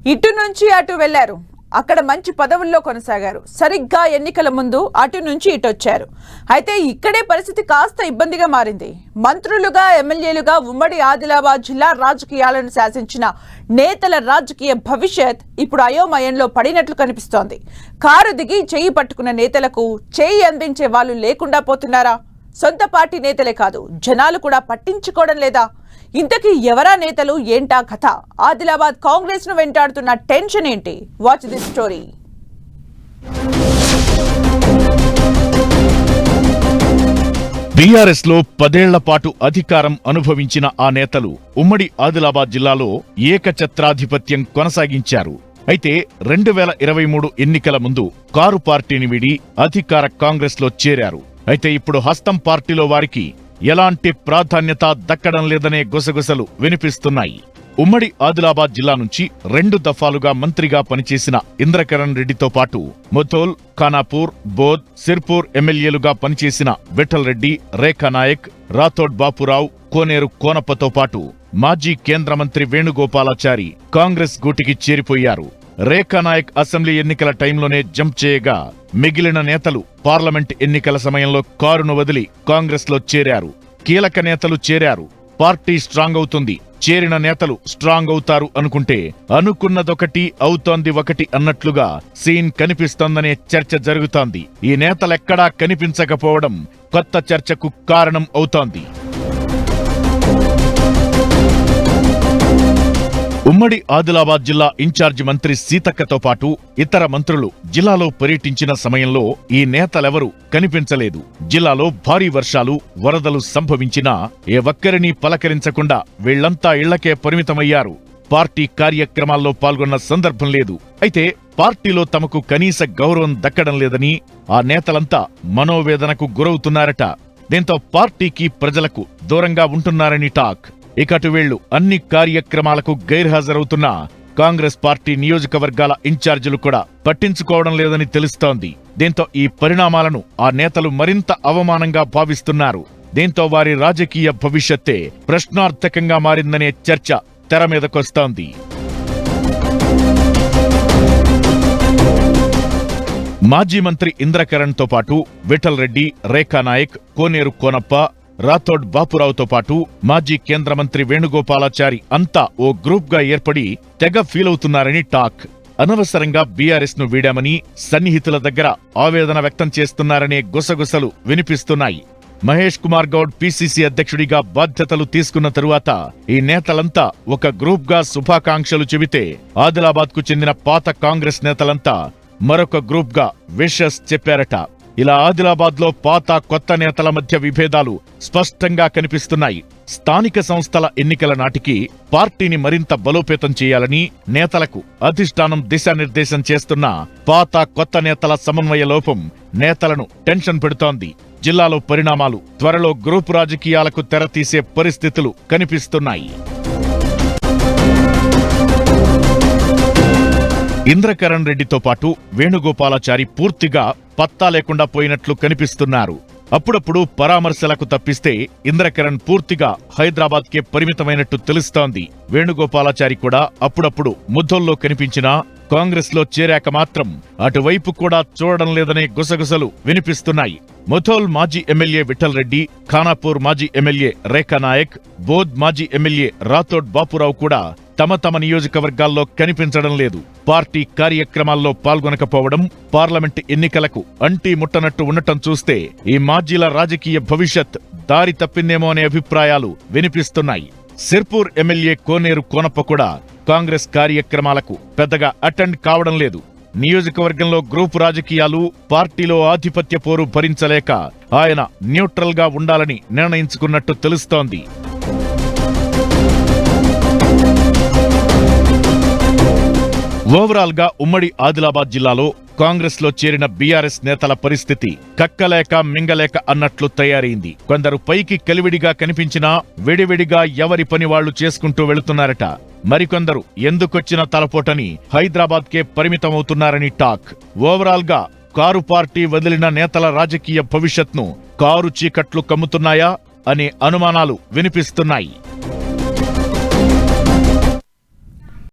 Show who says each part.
Speaker 1: ఇటు నుంచి అటు వెళ్లారు. అక్కడ మంచి పదవుల్లో కొనసాగారు. సరిగ్గా ఎన్నికల ముందు అటు నుంచి ఇటు వచ్చారు. అయితే ఇక్కడే పరిస్థితి కాస్త ఇబ్బందిగా మారింది. మంత్రులుగా, ఎమ్మెల్యేలుగా ఉమ్మడి ఆదిలాబాద్ జిల్లా రాజకీయాలను శాసించిన నేతల రాజకీయ భవిష్యత్ ఇప్పుడు అయోమయంలో పడినట్లు కనిపిస్తోంది. కారు దిగి చేయి పట్టుకున్న నేతలకు చేయి అందించే వాళ్ళు లేకుండా పోతున్నారా? సొంత పార్టీ నేతలే కాదు, జనాలు కూడా పట్టించుకోవడం లేదా? ఇంతకీ ఎవరా నేతలు, ఏంటా కథ? ఆదిలాబాద్ కాంగ్రెస్ ను వెంటాడుతున్న టెన్షన్ ఏంటి? Watch this story.
Speaker 2: బీఆర్ఎస్ లో 10 ఏళ్ల పాటు అధికారం అనుభవించిన ఆ నేతలు ఉమ్మడి ఆదిలాబాద్ జిల్లాలో ఏకఛత్రాధిపత్యం కొనసాగించారు. అయితే 2023 ఎన్నికల ముందు కారు పార్టీని వీడి అధికార కాంగ్రెస్ లో చేరారు. అయితే ఇప్పుడు హస్తం పార్టీలో వారికి ఎలాంటి ప్రాధాన్యత దక్కడం లేదనే గుసగుసలు వినిపిస్తున్నాయి. ఉమ్మడి ఆదిలాబాద్ జిల్లా నుంచి 2 దఫాలుగా మంత్రిగా పనిచేసిన ఇంద్రకరణ్ రెడ్డితో పాటు ముథోల్, ఖానాపూర్, బోధ్, సిర్పూర్ ఎమ్మెల్యేలుగా పనిచేసిన విఠల్ రెడ్డి, రేఖా నాయక్, రాథోడ్ బాపురావు, కోనేరు కోనప్పతో పాటు మాజీ కేంద్ర మంత్రి వేణుగోపాలాచారి కాంగ్రెస్ గూటికి చేరిపోయారు. రేఖా నాయక్ అసెంబ్లీ ఎన్నికల టైంలోనే జంప్ చేయగా మిగిలిన నేతలు పార్లమెంట్ ఎన్నికల సమయంలో కారును వదిలి కాంగ్రెస్ లో చేరారు. కీలక నేతలు చేరారు, పార్టీ స్ట్రాంగ్ అవుతుంది, చేరిన నేతలు స్ట్రాంగ్ అవుతారు అనుకుంటే అనుకున్నదొకటి అవుతోంది ఒకటి అన్నట్లుగా సీన్ కనిపిస్తోందనే చర్చ జరుగుతోంది. ఈ నేతలెక్కడా కనిపించకపోవడం కొత్త చర్చకు కారణం అవుతోంది. ఉమ్మడి ఆదిలాబాద్ జిల్లా ఇన్ఛార్జి మంత్రి సీతక్కతో పాటు ఇతర మంత్రులు జిల్లాలో పర్యటించిన సమయంలో ఈ నేతలెవరూ కనిపించలేదు. జిల్లాలో భారీ వర్షాలు, వరదలు సంభవించినా ఏ ఒక్కరినీ పలకరించకుండా వీళ్లంతా ఇళ్లకే పరిమితమయ్యారు. పార్టీ కార్యక్రమాల్లో పాల్గొన్న సందర్భం లేదు. అయితే పార్టీలో తమకు కనీస గౌరవం దక్కడం లేదని ఆ నేతలంతా మనోవేదనకు గురవుతున్నారట. దీంతో పార్టీకి, ప్రజలకు దూరంగా ఉంటున్నారని టాక్. ఇకటు వీళ్లు అన్ని కార్యక్రమాలకు గైర్హాజరవుతున్నా కాంగ్రెస్ పార్టీ నియోజకవర్గాల ఇన్ఛార్జీలు కూడా పట్టించుకోవడం లేదని తెలుస్తోంది. దీంతో ఈ పరిణామాలను ఆ నేతలు మరింత అవమానంగా భావిస్తున్నారు. దీంతో వారి రాజకీయ భవిష్యత్తే ప్రశ్నార్థకంగా మారిందనే చర్చ తెర మీదకొస్తోంది. మాజీ మంత్రి ఇంద్రకరణ్ తో పాటు విఠల్ రెడ్డి, రేఖా నాయక్, కోనేరు కోనప్ప, రాథోడ్ బాపురావుతో పాటు మాజీ కేంద్ర మంత్రి వేణుగోపాలాచారి అంతా ఓ గ్రూప్ గా ఏర్పడి తెగ ఫీలవుతున్నారని టాక్. అనవసరంగా బీఆర్ఎస్ ను వీడామని సన్నిహితుల దగ్గర ఆవేదన వ్యక్తం చేస్తున్నారనే గుసగుసలు వినిపిస్తున్నాయి. మహేష్ కుమార్ గౌడ్ పీసీసీ అధ్యక్షుడిగా బాధ్యతలు తీసుకున్న తరువాత ఈ నేతలంతా ఒక గ్రూప్ గా శుభాకాంక్షలు చెబితే ఆదిలాబాద్ కు చెందిన పాత కాంగ్రెస్ నేతలంతా మరొక గ్రూప్ గా విషెస్ చెప్పారట. ఇలా ఆదిలాబాద్ లో పాత, కొత్త నేతల మధ్య విభేదాలు స్పష్టంగా కనిపిస్తున్నాయి. స్థానిక సంస్థల ఎన్నికల నాటికి పార్టీని మరింత బలోపేతం చేయాలని నేతలకు అధిష్టానం దిశానిర్దేశం చేస్తున్న పాత, కొత్త నేతల సమన్వయ లోపం నేతలను టెన్షన్ పెడుతోంది. జిల్లాలో పరిణామాలు త్వరలో గ్రూపు రాజకీయాలకు తెరతీసే పరిస్థితులు కనిపిస్తున్నాయి. ఇంద్రకరణ్ రెడ్డితో పాటు వేణుగోపాలాచారి పూర్తిగా పత్తా లేకుండా పోయినట్లు కనిపిస్తున్నారు. అప్పుడప్పుడు పరామర్శలకు తప్పిస్తే ఇంద్రకరణ్ పూర్తిగా హైదరాబాద్ కే పరిమితమైనట్టు తెలుస్తోంది. వేణుగోపాలాచారి కూడా అప్పుడప్పుడు ముద్దోల్లో కనిపించినా కాంగ్రెస్ లో చేరాక మాత్రం అటువైపు కూడా చూడడం లేదనే గుసగుసలు వినిపిస్తున్నాయి. ముథోల్ మాజీ ఎమ్మెల్యే విఠల్ రెడ్డి, ఖానాపూర్ మాజీ ఎమ్మెల్యే రేఖా నాయక్, బోధ్ మాజీ ఎమ్మెల్యే రాథోడ్ బాపురావు కూడా తమ తమ నియోజకవర్గాల్లో కనిపించడం లేదు. పార్టీ కార్యక్రమాల్లో పాల్గొనకపోవడం, పార్లమెంట్ ఎన్నికలకు అంటీ ముట్టనట్టు ఉండటం చూస్తే ఈ మాజీల రాజకీయ భవిష్యత్ దారి తప్పిందేమో అనే అభిప్రాయాలు వినిపిస్తున్నాయి. సిర్పూర్ ఎమ్మెల్యే కోనేరు కోనప్ప కూడా కాంగ్రెస్ కార్యక్రమాలకు పెద్దగా అటెండ్ కావడం లేదు. నియోజకవర్గంలో గ్రూపు రాజకీయాలు, పార్టీలో ఆధిపత్య పోరు భరించలేక ఆయన న్యూట్రల్ గా ఉండాలని నిర్ణయించుకున్నట్టు తెలుస్తోంది. ఓవరాల్ గా ఉమ్మడి ఆదిలాబాద్ జిల్లాలో కాంగ్రెస్ లో చేరిన బీఆర్ఎస్ నేతల పరిస్థితి కక్కలేక మింగలేక అన్నట్లు తయారైంది. కొందరు పైకి కలివిడిగా కనిపించినా విడివిడిగా ఎవరి పని వాళ్లు చేసుకుంటూ వెళుతున్నారట. మరికొందరు ఎందుకొచ్చిన తలపోటని హైదరాబాద్ కే పరిమితమవుతున్నారని టాక్. ఓవరాల్ గా కారు పార్టీ వదిలిన నేతల రాజకీయ భవిష్యత్ను కారు చీకట్లు కమ్ముతున్నాయా అనే అనుమానాలు వినిపిస్తున్నాయి.